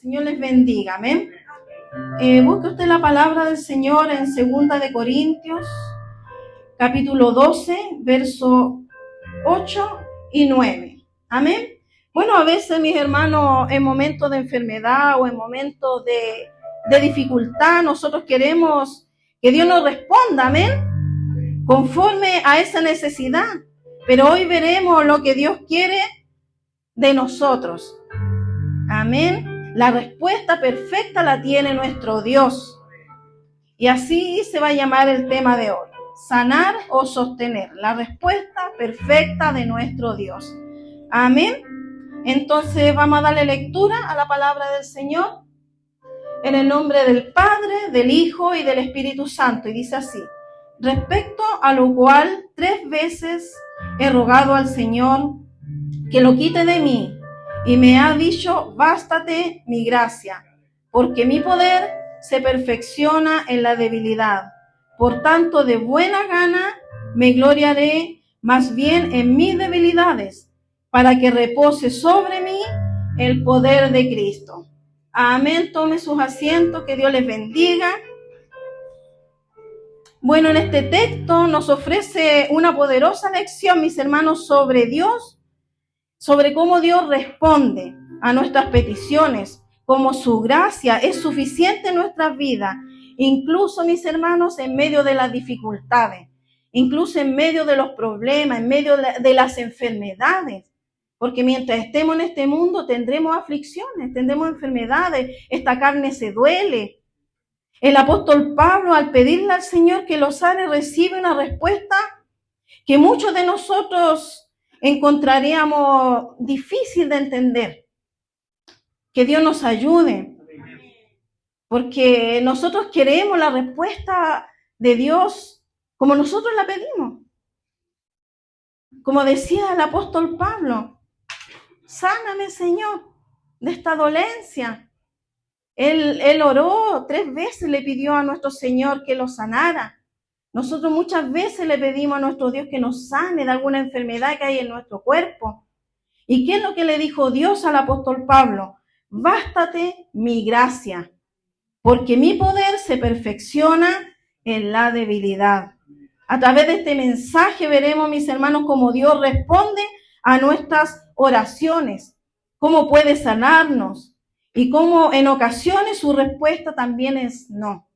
Señor les bendiga, amén. Busque usted la palabra del Señor en 2 de Corintios, capítulo 12, verso 8 y 9. Amén. Bueno, a veces, mis hermanos, en momentos de enfermedad o en momentos de dificultad, nosotros queremos que Dios nos responda, amén, conforme a esa necesidad. Pero hoy veremos lo que Dios quiere de nosotros. Amén. La respuesta perfecta la tiene nuestro Dios. Y así se va a llamar el tema de hoy. Sanar o sostener. La respuesta perfecta de nuestro Dios. Amén. Entonces vamos a darle lectura a la palabra del Señor. En el nombre del Padre, del Hijo y del Espíritu Santo. Y dice así. Respecto a lo cual 3 veces he rogado al Señor que lo quite de mí. Y me ha dicho, bástate mi gracia, porque mi poder se perfecciona en la debilidad. Por tanto, de buena gana me gloriaré más bien en mis debilidades, para que repose sobre mí el poder de Cristo. Amén. Tome sus asientos, que Dios les bendiga. Bueno, en este texto nos ofrece una poderosa lección, mis hermanos, sobre Dios, sobre cómo Dios responde a nuestras peticiones, cómo su gracia es suficiente en nuestras vidas, incluso, mis hermanos, en medio de las dificultades, incluso en medio de los problemas, en medio de las enfermedades, porque mientras estemos en este mundo tendremos aflicciones, tendremos enfermedades, esta carne se duele. El apóstol Pablo, al pedirle al Señor que lo sane, recibe una respuesta que muchos de nosotros encontraríamos difícil de entender. Que Dios nos ayude, porque nosotros queremos la respuesta de Dios como nosotros la pedimos. Como decía el apóstol Pablo, sáname, Señor, de esta dolencia. Él oró 3 veces, le pidió a nuestro Señor que lo sanara. Nosotros muchas veces le pedimos a nuestro Dios que nos sane de alguna enfermedad que hay en nuestro cuerpo. ¿Y qué es lo que le dijo Dios al apóstol Pablo? Bástate mi gracia, porque mi poder se perfecciona en la debilidad. A través de este mensaje veremos, mis hermanos, cómo Dios responde a nuestras oraciones, cómo puede sanarnos y cómo en ocasiones su respuesta también es no.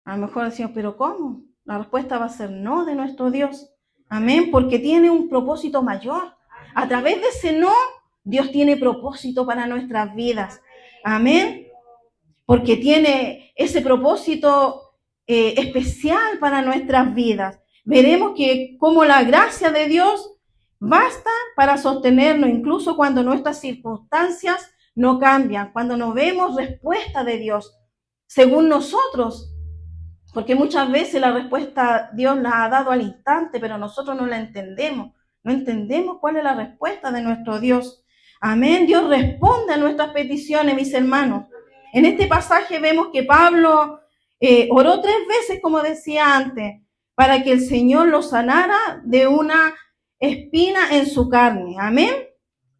A lo mejor decimos, ¿pero cómo? La respuesta va a ser no de nuestro Dios. Amén, porque tiene un propósito mayor. A través de ese no, Dios tiene propósito para nuestras vidas. Amén, porque tiene ese propósito especial para nuestras vidas. Veremos que como la gracia de Dios basta para sostenernos, incluso cuando nuestras circunstancias no cambian, cuando no vemos respuesta de Dios según nosotros. Porque muchas veces la respuesta Dios la ha dado al instante, pero nosotros no la entendemos. No entendemos cuál es la respuesta de nuestro Dios. Amén. Dios responde a nuestras peticiones, mis hermanos. En este pasaje vemos que Pablo oró 3 veces, como decía antes, para que el Señor lo sanara de una espina en su carne. Amén.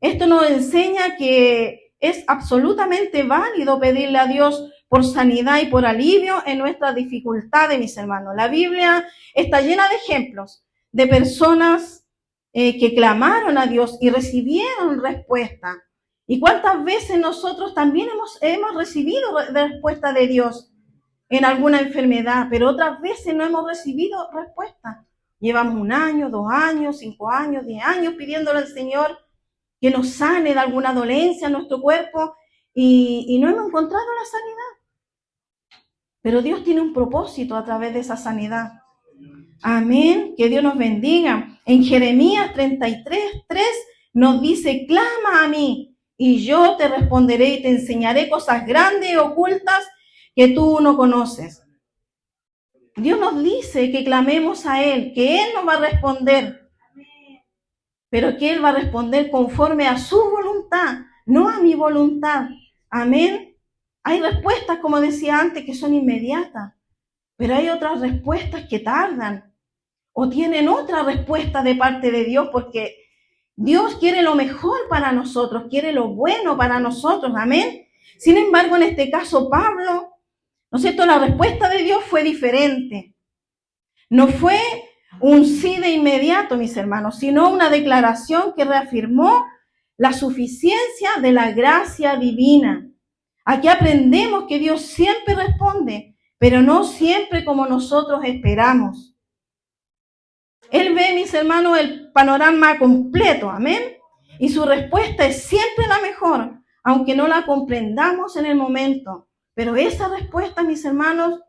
Esto nos enseña que es absolutamente válido pedirle a Dios por sanidad y por alivio en nuestras dificultades, mis hermanos. La Biblia está llena de ejemplos de personas que clamaron a Dios y recibieron respuesta. ¿Y cuántas veces nosotros también hemos recibido respuesta de Dios en alguna enfermedad, pero otras veces no hemos recibido respuesta? Llevamos 1 año, 2 años, 5 años, 10 años pidiéndole al Señor que nos sane de alguna dolencia en nuestro cuerpo y no hemos encontrado la sanidad. Pero Dios tiene un propósito a través de esa sanidad. Amén. Que Dios nos bendiga. En Jeremías 33:3 nos dice, clama a mí y yo te responderé y te enseñaré cosas grandes y ocultas que tú no conoces. Dios nos dice que clamemos a Él, que Él nos va a responder, pero que Él va a responder conforme a su voluntad, no a mi voluntad. Amén. Hay respuestas, como decía antes, que son inmediatas, pero hay otras respuestas que tardan o tienen otra respuesta de parte de Dios, porque Dios quiere lo mejor para nosotros, quiere lo bueno para nosotros. Amén. Sin embargo, en este caso, Pablo, ¿no es cierto? La respuesta de Dios fue diferente. No fue un sí de inmediato, mis hermanos, sino una declaración que reafirmó la suficiencia de la gracia divina. Aquí aprendemos que Dios siempre responde, pero no siempre como nosotros esperamos. Él ve, mis hermanos, el panorama completo, amén. Y su respuesta es siempre la mejor, aunque no la comprendamos en el momento. Pero esa respuesta, mis hermanos,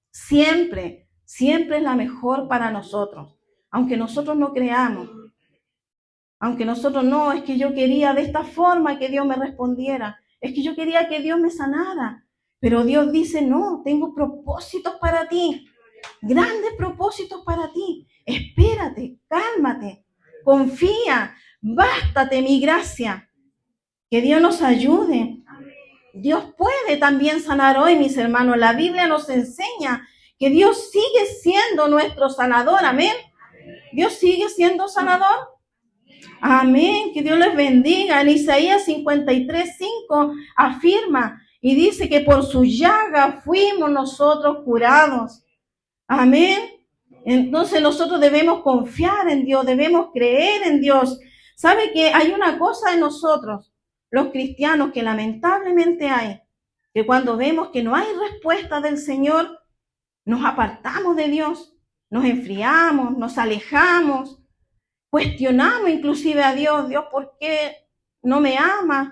siempre es la mejor para nosotros. Aunque nosotros no creamos. Aunque nosotros no, es que yo quería de esta forma que Dios me respondiera. Es que yo quería que Dios me sanara. Pero Dios dice, no, tengo propósitos para ti. Grandes propósitos para ti. Espérate, cálmate, confía, bástate mi gracia. Que Dios nos ayude. Dios puede también sanar hoy, mis hermanos. La Biblia nos enseña que Dios sigue siendo nuestro sanador. Amén. Dios sigue siendo sanador. Amén. Que Dios les bendiga. En Isaías 53:5 afirma y dice que por su llaga fuimos nosotros curados. Amén. Entonces nosotros debemos confiar en Dios, debemos creer en Dios. ¿Sabe que hay una cosa en nosotros, los cristianos, que lamentablemente hay? Que cuando vemos que no hay respuesta del Señor, nos apartamos de Dios, nos enfriamos, nos alejamos, cuestionamos inclusive a Dios. Dios, ¿por qué no me amas?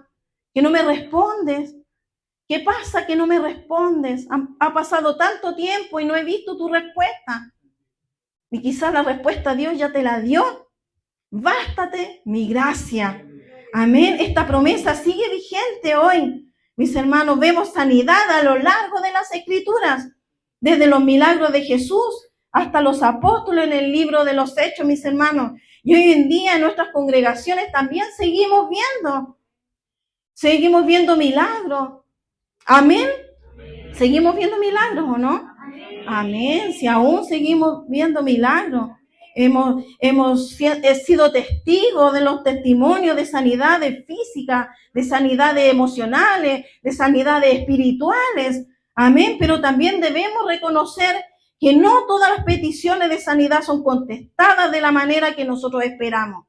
¿Que no me respondes? ¿Qué pasa que no me respondes? Ha pasado tanto tiempo y no he visto tu respuesta. Y quizás la respuesta Dios ya te la dio. Bástate mi gracia. Amén. Esta promesa sigue vigente hoy. Mis hermanos, vemos sanidad a lo largo de las Escrituras. Desde los milagros de Jesús hasta los apóstoles en el libro de los Hechos, mis hermanos. Y hoy en día en nuestras congregaciones también seguimos viendo milagros. Amén. ¿Seguimos viendo milagros o no? Amén. Si aún seguimos viendo milagros. Hemos sido testigos de los testimonios de sanidades físicas, de sanidades emocionales, de sanidades espirituales. Amén. Pero también debemos reconocer que no todas las peticiones de sanidad son contestadas de la manera que nosotros esperamos.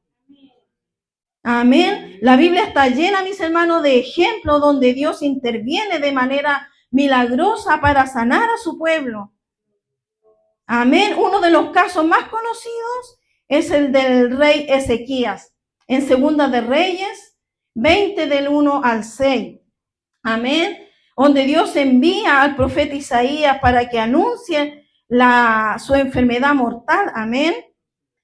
Amén. La Biblia está llena, mis hermanos, de ejemplos donde Dios interviene de manera milagrosa para sanar a su pueblo. Amén. Uno de los casos más conocidos es el del rey Ezequías, en Segunda de Reyes 20 del 1 al 6. Amén. Donde Dios envía al profeta Isaías para que anuncie su enfermedad mortal. Amén.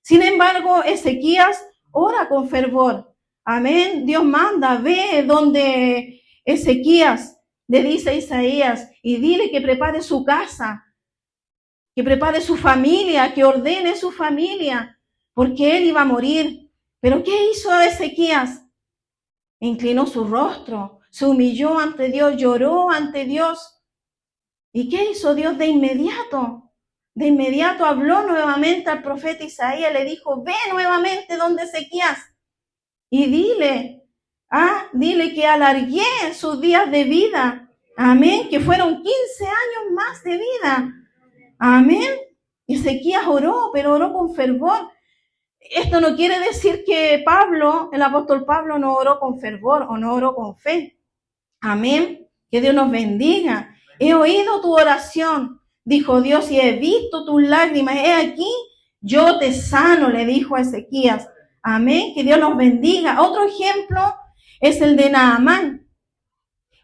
Sin embargo, Ezequías ora con fervor. Amén. Dios manda, ve donde Ezequías le dice a Isaías y dile que prepare su casa, que prepare su familia, que ordene su familia, porque él iba a morir. Pero ¿qué hizo Ezequías? Inclinó su rostro, se humilló ante Dios, lloró ante Dios. ¿Y qué hizo Dios de inmediato? De inmediato habló nuevamente al profeta Isaías, le dijo, ve nuevamente donde Ezequías y dile que alargué sus días de vida. Amén, que fueron 15 años más de vida. Amén. Ezequías oró, pero oró con fervor. Esto no quiere decir que Pablo, el apóstol Pablo, no oró con fervor o no oró con fe. Amén. Que Dios nos bendiga. He oído tu oración, dijo Dios, y he visto tus lágrimas. He aquí, yo te sano, le dijo a Ezequías. Amén. Que Dios nos bendiga. Otro ejemplo es el de Naamán,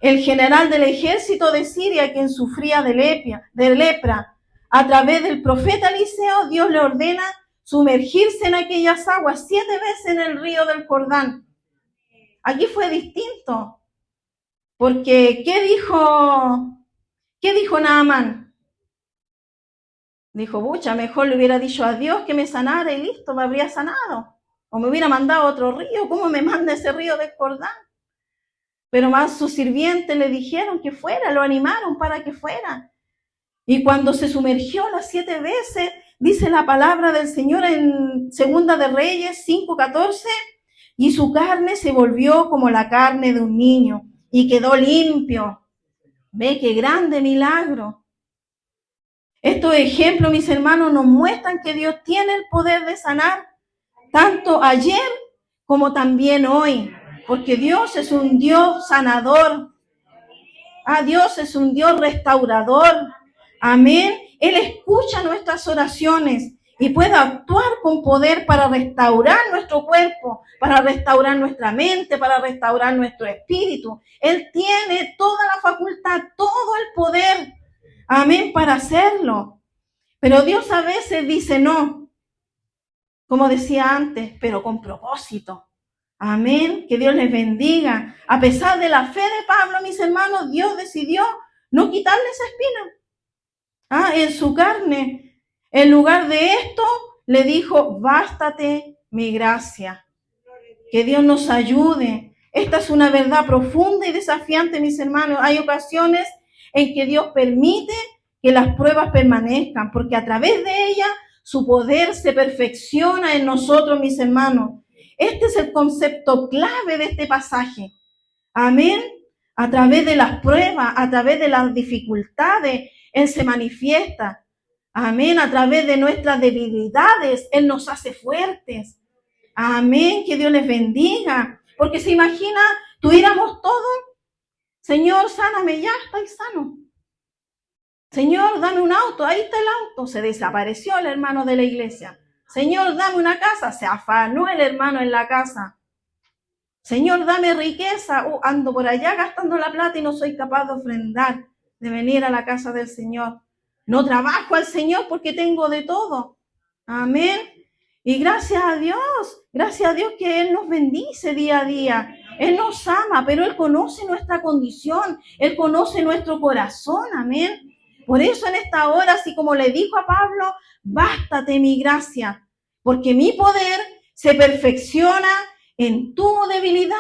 el general del ejército de Siria, quien sufría de lepra. A través del profeta Eliseo, Dios le ordena sumergirse en aquellas aguas 7 veces en el río del Jordán. Aquí fue distinto, porque ¿qué dijo Naamán? Dijo, pucha, mejor le hubiera dicho a Dios que me sanara y listo, me habría sanado. O me hubiera mandado a otro río, ¿cómo me manda ese río del Jordán? Pero más sus sirvientes le dijeron que fuera, lo animaron para que fuera. Y cuando se sumergió las 7 veces, dice la palabra del Señor en Segunda de Reyes 5:14, y su carne se volvió como la carne de un niño, y quedó limpio. Ve qué grande milagro. Estos ejemplos, mis hermanos, nos muestran que Dios tiene el poder de sanar, tanto ayer como también hoy, porque Dios es un Dios sanador. Dios es un Dios restaurador. Amén. Él escucha nuestras oraciones y puede actuar con poder para restaurar nuestro cuerpo, para restaurar nuestra mente, para restaurar nuestro espíritu. Él tiene toda la facultad, todo el poder, amén, para hacerlo. Pero Dios a veces dice no, como decía antes, pero con propósito. Amén, que Dios les bendiga. A pesar de la fe de Pablo, mis hermanos, Dios decidió no quitarle esa espina en su carne. En lugar de esto, le dijo, bástate mi gracia. Que Dios nos ayude. Esta es una verdad profunda y desafiante, mis hermanos. Hay ocasiones en que Dios permite que las pruebas permanezcan, porque a través de ellas su poder se perfecciona en nosotros, mis hermanos. Este es el concepto clave de este pasaje. Amén. A través de las pruebas, a través de las dificultades, Él se manifiesta. Amén. A través de nuestras debilidades, Él nos hace fuertes. Amén. Que Dios les bendiga. Porque se imagina, tuviéramos todo. Señor, sáname, ya estoy sano. Señor, dame un auto, ahí está el auto. Se desapareció el hermano de la iglesia. Señor, dame una casa. Se afanó el hermano en la casa. Señor, dame riqueza. Ando por allá gastando la plata y no soy capaz de ofrendar, de venir a la casa del Señor. No trabajo al Señor porque tengo de todo. Amén. Y gracias a Dios que Él nos bendice día a día. Él nos ama, pero Él conoce nuestra condición. Él conoce nuestro corazón. Amén. Por eso en esta hora, así como le dijo a Pablo, bástate mi gracia, porque mi poder se perfecciona en tu debilidad.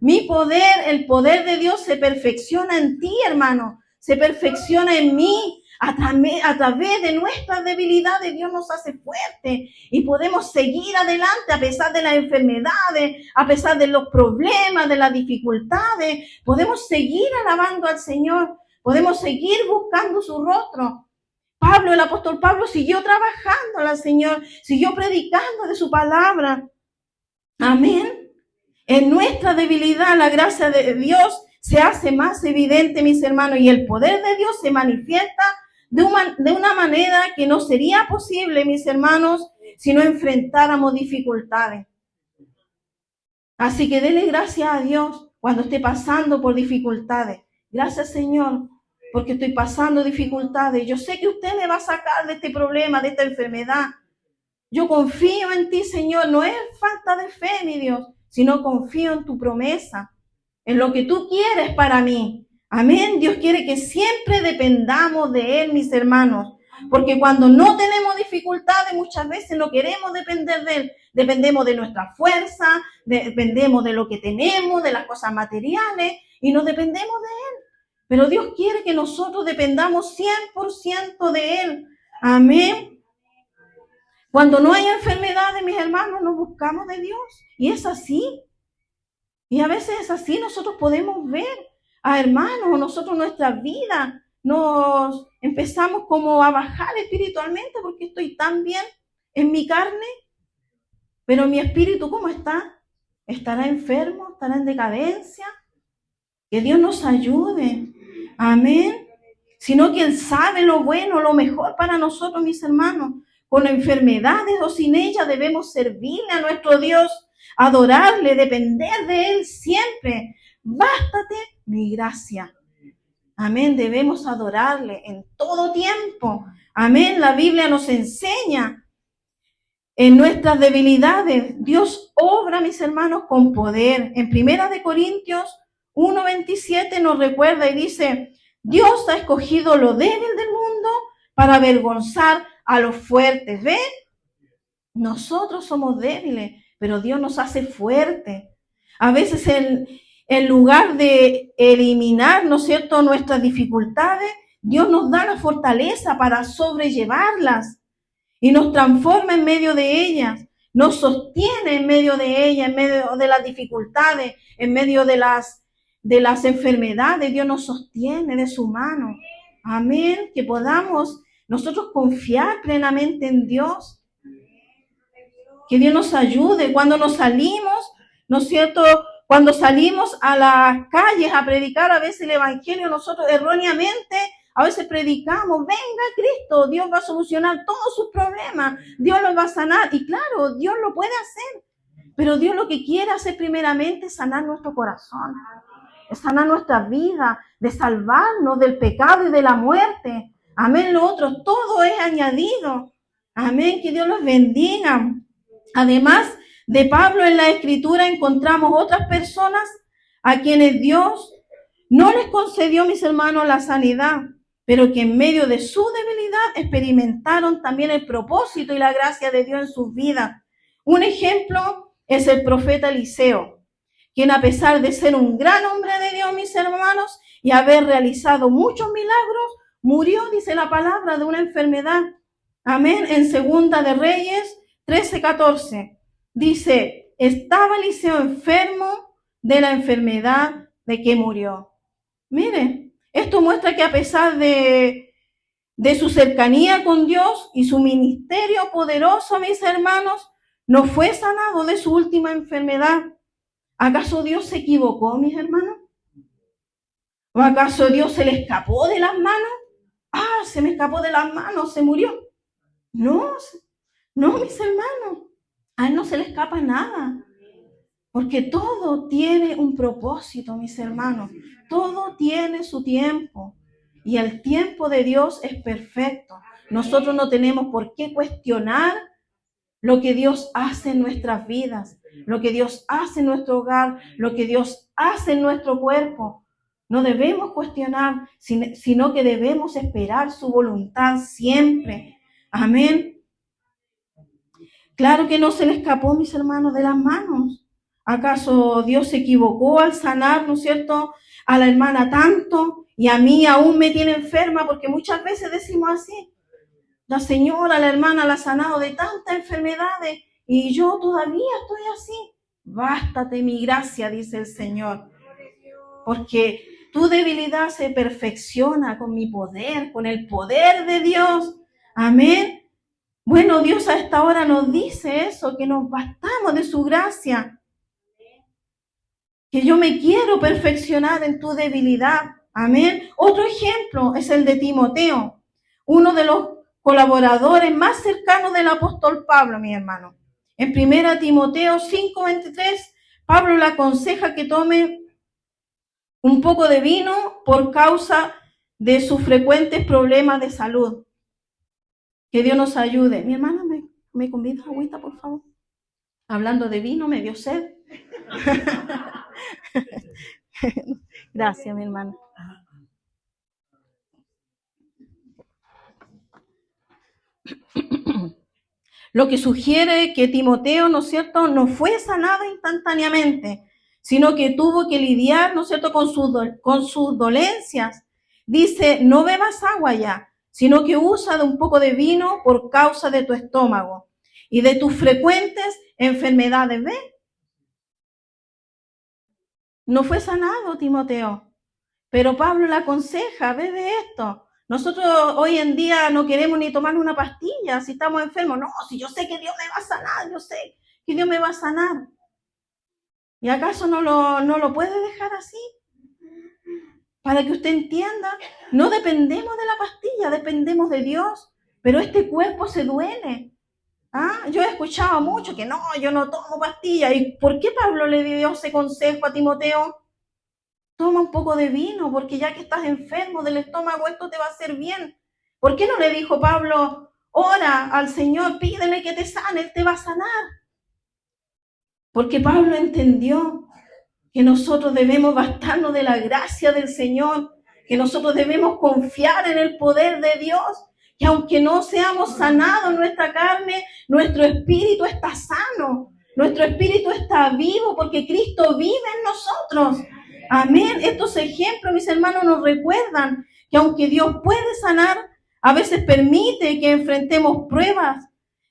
Mi poder, el poder de Dios se perfecciona en ti, hermano. Se perfecciona en mí. A través de nuestras debilidades, Dios nos hace fuertes y podemos seguir adelante a pesar de las enfermedades, a pesar de los problemas, de las dificultades. Podemos seguir alabando al Señor. Podemos seguir buscando su rostro. Pablo, el apóstol Pablo, siguió trabajando al Señor, siguió predicando de su palabra. Amén. En nuestra debilidad, la gracia de Dios se hace más evidente, mis hermanos, y el poder de Dios se manifiesta de una manera que no sería posible, mis hermanos, si no enfrentáramos dificultades. Así que dele gracias a Dios cuando esté pasando por dificultades. Gracias, Señor, porque estoy pasando dificultades. Yo sé que usted me va a sacar de este problema, de esta enfermedad. Yo confío en ti, Señor. No es falta de fe, mi Dios, sino confío en tu promesa, en lo que tú quieres para mí. Amén. Dios quiere que siempre dependamos de Él, mis hermanos. Porque cuando no tenemos dificultades, muchas veces no queremos depender de Él. Dependemos de nuestra fuerza, dependemos de lo que tenemos, de las cosas materiales, y no dependemos de Él. Pero Dios quiere que nosotros dependamos 100% de Él. Amén. Cuando no hay enfermedades, mis hermanos, nos buscamos de Dios. Y es así. Y a veces es así, nosotros podemos ver a hermanos, nosotros nuestra vida, nos empezamos como a bajar espiritualmente porque estoy tan bien en mi carne, pero mi espíritu, ¿cómo está? ¿Estará enfermo? ¿Estará en decadencia? Que Dios nos ayude. Amén. Sino que Él sabe lo bueno, lo mejor para nosotros, mis hermanos. Con enfermedades o sin ellas debemos servirle a nuestro Dios, adorarle, depender de Él siempre. Bástate mi gracia. Amén. Debemos adorarle en todo tiempo. Amén. La Biblia nos enseña en nuestras debilidades. Dios obra, mis hermanos, con poder. En 1 Corintios 1:27 nos recuerda y dice, Dios ha escogido lo débil del mundo para avergonzar a los fuertes. ¿Ven? Nosotros somos débiles, pero Dios nos hace fuertes. A veces en lugar de eliminar, ¿no es cierto?, nuestras dificultades, Dios nos da la fortaleza para sobrellevarlas y nos transforma en medio de ellas, nos sostiene en medio de ellas, en medio de las dificultades, en medio de las de las enfermedades. Dios nos sostiene de su mano. Amén. Que podamos nosotros confiar plenamente en Dios. Que Dios nos ayude cuando nos salimos, ¿no es cierto? Cuando salimos a las calles a predicar a veces el evangelio, nosotros erróneamente a veces predicamos, venga Cristo, Dios va a solucionar todos sus problemas, Dios los va a sanar. Y claro, Dios lo puede hacer, pero Dios lo que quiere hacer primeramente es sanar nuestro corazón, es sanar nuestra vida, de salvarnos del pecado y de la muerte. Amén, lo otro, todo es añadido. Amén, que Dios los bendiga. Además de Pablo, en la Escritura encontramos otras personas a quienes Dios no les concedió, mis hermanos, la sanidad, pero que en medio de su debilidad experimentaron también el propósito y la gracia de Dios en sus vidas. Un ejemplo es el profeta Eliseo, quien a pesar de ser un gran hombre de Dios, mis hermanos, y haber realizado muchos milagros, murió, dice la palabra, de una enfermedad. Amén. En Segunda de Reyes 13:14 dice, estaba Eliseo enfermo de la enfermedad de que murió. Mire, esto muestra que a pesar de su cercanía con Dios y su ministerio poderoso, mis hermanos, no fue sanado de su última enfermedad. ¿Acaso Dios se equivocó, mis hermanos? ¿O acaso Dios se le escapó de las manos? Ah, se me escapó de las manos, se murió. No, mis hermanos, a Él no se le escapa nada. Porque todo tiene un propósito, mis hermanos. Todo tiene su tiempo. Y el tiempo de Dios es perfecto. Nosotros no tenemos por qué cuestionar lo que Dios hace en nuestras vidas, lo que Dios hace en nuestro hogar, lo que Dios hace en nuestro cuerpo. No debemos cuestionar, sino que debemos esperar su voluntad siempre. Amén. Claro que no se le escapó, mis hermanos, de las manos. ¿Acaso Dios se equivocó al sanar, ¿no es cierto?, a la hermana tanto y a mí aún me tiene enferma? Porque muchas veces decimos así, la señora, la hermana la ha sanado de tantas enfermedades y yo todavía estoy así. Bástate mi gracia, dice el Señor, porque tu debilidad se perfecciona con mi poder, con el poder de Dios. Amén. Bueno, Dios a esta hora nos dice eso, que nos bastamos de su gracia, que yo me quiero perfeccionar en tu debilidad. Amén. Otro ejemplo es el de Timoteo, uno de los colaboradores más cercanos del apóstol Pablo, mi hermano. En 1 Timoteo 5:23, Pablo le aconseja que tome un poco de vino por causa de sus frecuentes problemas de salud. Que Dios nos ayude. Mi hermana, ¿me convidas agüita, por favor? Hablando de vino, me dio sed. Gracias, mi hermana. Lo que sugiere que Timoteo, ¿no es cierto?, no fue sanado instantáneamente, sino que tuvo que lidiar, ¿no es cierto?, con sus dolencias. Dice, no bebas agua ya, sino que usa de un poco de vino por causa de tu estómago y de tus frecuentes enfermedades. ¿Ves? No fue sanado Timoteo, pero Pablo le aconseja, bebe esto. Nosotros hoy en día no queremos ni tomar una pastilla si estamos enfermos. No, si yo sé que Dios me va a sanar, yo sé que Dios me va a sanar. ¿Y acaso no lo puede dejar así? Para que usted entienda, no dependemos de la pastilla, dependemos de Dios, pero este cuerpo se duele. Yo he escuchado mucho que no, yo no tomo pastilla. ¿Y por qué Pablo le dio ese consejo a Timoteo? Toma un poco de vino, porque ya que estás enfermo del estómago, esto te va a hacer bien. ¿Por qué no le dijo Pablo, ora al Señor, pídele que te sane, Él te va a sanar? Porque Pablo entendió que nosotros debemos bastarnos de la gracia del Señor, que nosotros debemos confiar en el poder de Dios, que aunque no seamos sanados en nuestra carne, nuestro espíritu está sano, nuestro espíritu está vivo porque Cristo vive en nosotros. Amén. Estos ejemplos, mis hermanos, nos recuerdan que aunque Dios puede sanar, a veces permite que enfrentemos pruebas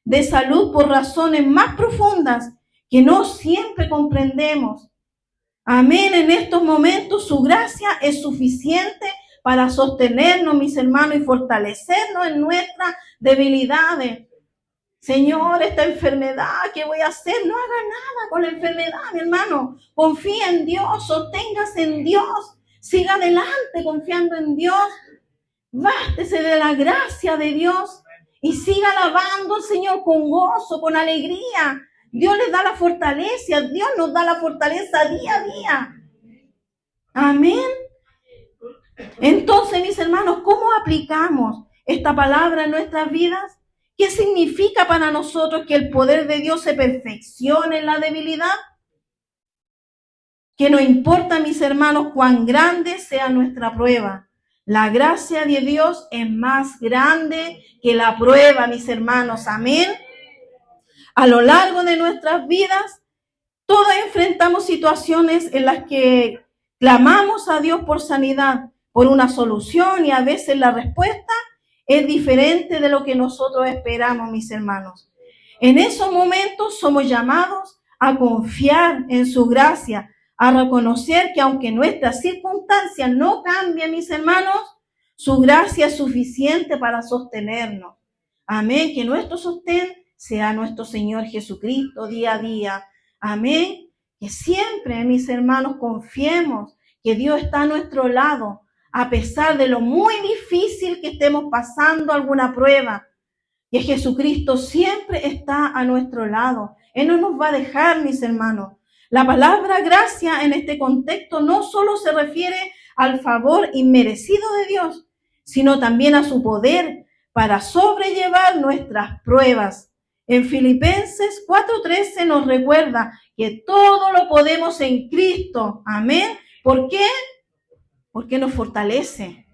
de salud por razones más profundas que no siempre comprendemos. Amén. En estos momentos su gracia es suficiente para sostenernos, mis hermanos, y fortalecernos en nuestras debilidades. Señor, esta enfermedad, ¿qué voy a hacer? No haga nada con la enfermedad, mi hermano. Confía en Dios, sosténgase en Dios. Siga adelante confiando en Dios. Bástese de la gracia de Dios y siga alabando al Señor con gozo, con alegría. Dios les da la fortaleza, Dios nos da la fortaleza día a día. Amén. Entonces, mis hermanos, ¿cómo aplicamos esta palabra en nuestras vidas? ¿Qué significa para nosotros que el poder de Dios se perfeccione en la debilidad? Que no importa, mis hermanos, cuán grande sea nuestra prueba. La gracia de Dios es más grande que la prueba, mis hermanos. Amén. A lo largo de nuestras vidas, todos enfrentamos situaciones en las que clamamos a Dios por sanidad, por una solución, y a veces la respuesta es diferente de lo que nosotros esperamos, mis hermanos. En esos momentos somos llamados a confiar en su gracia, a reconocer que aunque nuestras circunstancias no cambien, mis hermanos, su gracia es suficiente para sostenernos. Amén. Que nuestro sostén sea nuestro Señor Jesucristo día a día. Amén. Que siempre, mis hermanos, confiemos que Dios está a nuestro lado, a pesar de lo muy difícil que estemos pasando alguna prueba. Que Jesucristo siempre está a nuestro lado. Él no nos va a dejar, mis hermanos. La palabra gracia en este contexto no solo se refiere al favor inmerecido de Dios, sino también a su poder para sobrellevar nuestras pruebas. En Filipenses 4:13 nos recuerda que todo lo podemos en Cristo. Amén. ¿Por qué? Porque nos fortalece.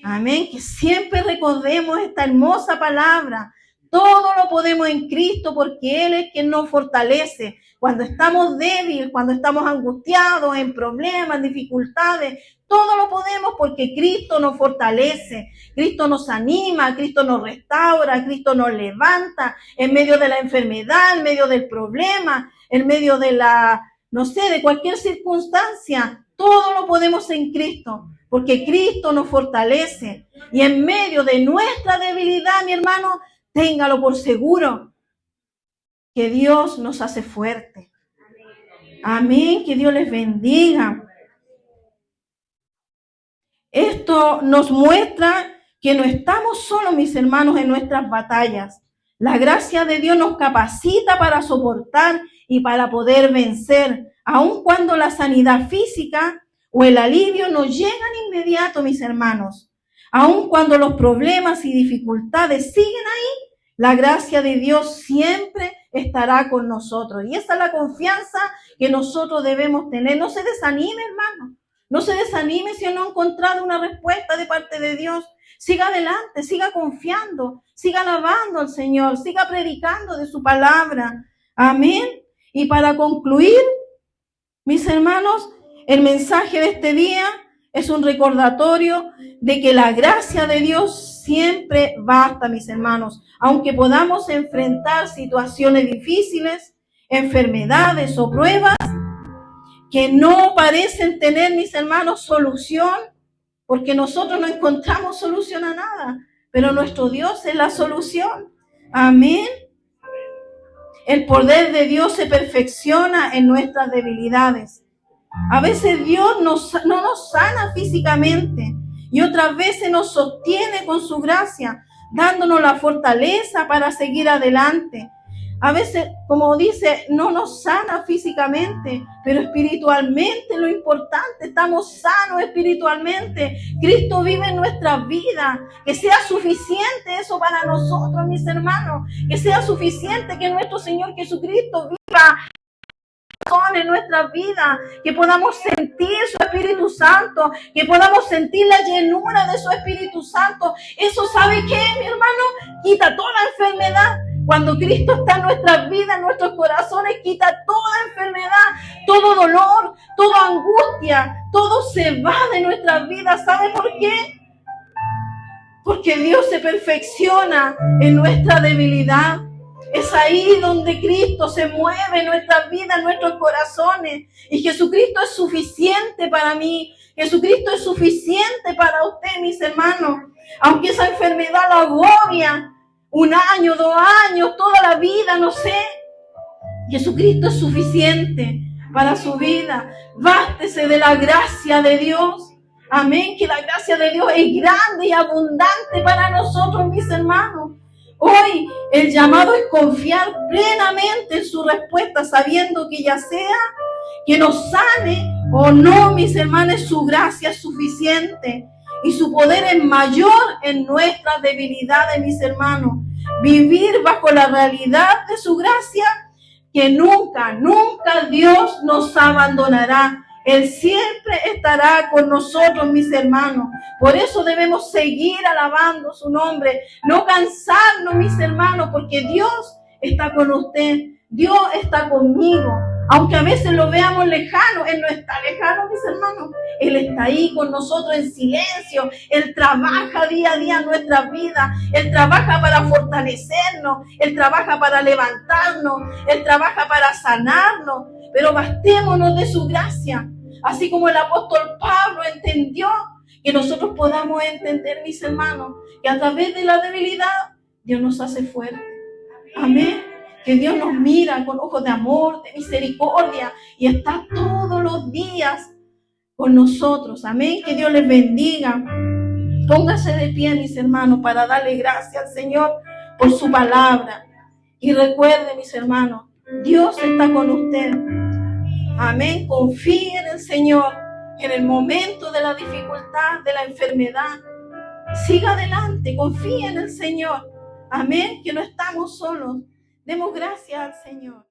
Amén. Que siempre recordemos esta hermosa palabra. Todo lo podemos en Cristo porque Él es quien nos fortalece. Cuando estamos débiles, cuando estamos angustiados, en problemas, en dificultades, todo lo podemos porque Cristo nos fortalece. Cristo nos anima, Cristo nos restaura, Cristo nos levanta en medio de la enfermedad, en medio del problema, en medio de de cualquier circunstancia. Todo lo podemos en Cristo porque Cristo nos fortalece. Y en medio de nuestra debilidad, mi hermano, téngalo por seguro que Dios nos hace fuerte. Amén, que Dios les bendiga. Esto nos muestra que no estamos solos, mis hermanos, en nuestras batallas. La gracia de Dios nos capacita para soportar y para poder vencer, aun cuando la sanidad física o el alivio no llegan inmediato, mis hermanos. Aun cuando los problemas y dificultades siguen ahí, la gracia de Dios siempre estará con nosotros. Y esa es la confianza que nosotros debemos tener. No se desanime, hermano. No se desanime si no ha encontrado una respuesta de parte de Dios. Siga adelante, siga confiando, siga alabando al Señor, siga predicando de su palabra. Amén. Y para concluir, mis hermanos, el mensaje de este día es un recordatorio de que la gracia de Dios siempre basta, mis hermanos. Aunque podamos enfrentar situaciones difíciles, enfermedades o pruebas que no parecen tener, mis hermanos, solución, porque nosotros no encontramos solución a nada, pero nuestro Dios es la solución. Amén. El poder de Dios se perfecciona en nuestras debilidades. A veces Dios no nos sana físicamente y otras veces nos sostiene con su gracia, dándonos la fortaleza para seguir adelante. A veces, como dice, no nos sana físicamente, pero espiritualmente lo importante, estamos sanos espiritualmente. Cristo vive en nuestras vidas. Que sea suficiente eso para nosotros, mis hermanos. Que sea suficiente que nuestro Señor Jesucristo viva en nuestras vidas, que podamos sentir su Espíritu Santo, que podamos sentir la llenura de su Espíritu Santo. Eso, ¿sabe qué, mi hermano? Quita toda enfermedad. Cuando Cristo está en nuestras vidas, en nuestros corazones, quita toda enfermedad, todo dolor, toda angustia, todo se va de nuestras vidas. ¿Sabe por qué? Porque Dios se perfecciona en nuestra debilidad. Es ahí donde Cristo se mueve en nuestras vidas, en nuestros corazones. Y Jesucristo es suficiente para mí. Jesucristo es suficiente para usted, mis hermanos. Aunque esa enfermedad la agobia, 1 año, 2 años, toda la vida, no sé. Jesucristo es suficiente para su vida. Bástese de la gracia de Dios. Amén, que la gracia de Dios es grande y abundante para nosotros, mis hermanos. Hoy el llamado es confiar plenamente en su respuesta, sabiendo que ya sea que nos sane o no, mis hermanos, su gracia es suficiente y su poder es mayor en nuestras debilidades, mis hermanos. Vivir bajo la realidad de su gracia, que nunca, nunca Dios nos abandonará. Él siempre estará con nosotros, mis hermanos. Por eso debemos seguir alabando su nombre. No cansarnos, mis hermanos, porque Dios está con usted. Dios está conmigo. Aunque a veces lo veamos lejano, Él no está lejano, mis hermanos. Él está ahí con nosotros en silencio. Él trabaja día a día en nuestras vidas. Él trabaja para fortalecernos. Él trabaja para levantarnos. Él trabaja para sanarnos. Pero bastémonos de su gracia. Así como el apóstol Pablo entendió, que nosotros podamos entender, mis hermanos, que a través de la debilidad Dios nos hace fuertes. Amén. Que Dios nos mira con ojos de amor, de misericordia y está todos los días con nosotros. Amén. Que Dios les bendiga. Póngase de pie, mis hermanos, para darle gracias al Señor por su palabra. Y recuerde, mis hermanos, Dios está con usted. Amén. Confíe en el Señor en el momento de la dificultad, de la enfermedad. Siga adelante, confíe en el Señor. Amén. Que no estamos solos. Demos gracias al Señor.